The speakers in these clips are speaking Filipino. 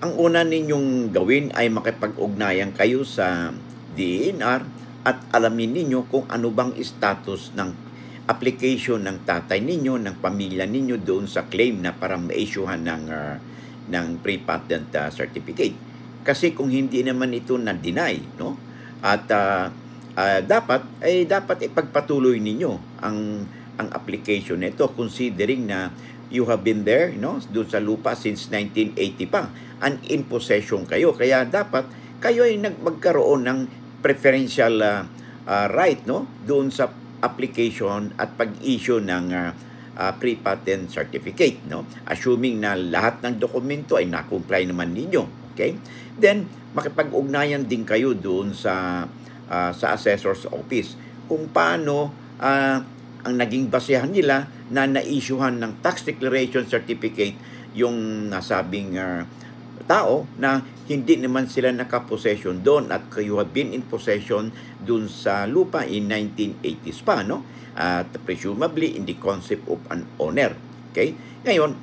Ang una ninyong gawin ay makipag-ugnayan kayo sa DENR at alamin ninyo kung ano bang status ng application ng tatay ninyo, ng pamilya ninyo doon sa claim na para ma-issuehan ng pre-patent certificate. Kasi kung hindi naman ito na-deny, no? At dapat ipagpatuloy ninyo ang application nito, considering na you have been there, doon sa lupa since 1980 pa, and in possession kayo. Kaya dapat kayo ay magkaroon ng preferential right, doon sa application at pag-issue ng pre-patent certificate, assuming na lahat ng dokumento ay na-comply naman ninyo. Okay? Then makipag-ugnayan din kayo doon sa assessor's office kung paano ang naging basehan nila na na-issuehan ng tax declaration certificate yung nasabing tao na hindi naman sila nakapossession doon at kayo have been in possession doon sa lupa in 1980s pa, no? At presumably in the concept of an owner. Okay? Ngayon,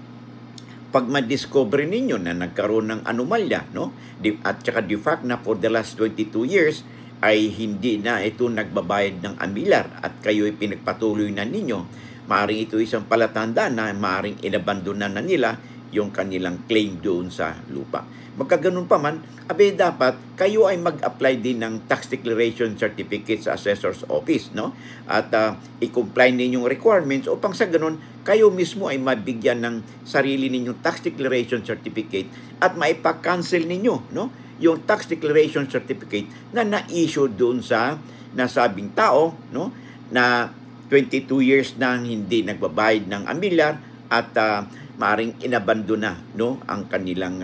pag ma-discover ninyo na nagkaroon ng anomalya, no? At saka the fact na for the last 22 years ay hindi na ito nagbabayad ng amilyar at kayo ay pinagpatuloy na ninyo, maaring ito isang palatandaan na maaring inabandona na nila yung kanilang claim doon sa lupa. Magkaganon pa man, dapat kayo ay mag-apply din ng tax declaration certificate sa assessor's office, no? At i-comply ninyong requirements upang sa ganon, kayo mismo ay mabigyan ng sarili ninyong tax declaration certificate at maipa-cancel ninyo, no? Yung tax declaration certificate na na-issue doon sa nasabing tao, no? Na 22 years nang hindi nagbabayad ng amilyar at maaring inabandona, no, ang kanilang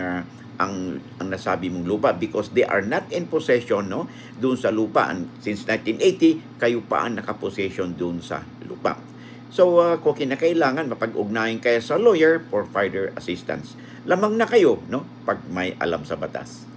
ang nasabi mong lupa because they are not in possession, no, doon sa lupa. And since 1980, kayo pa ang nakapossession doon sa lupa. So, kung kinakailangan, mapag-ugnayan kayo sa lawyer for further assistance. Lamang na kayo, no, pag may alam sa batas.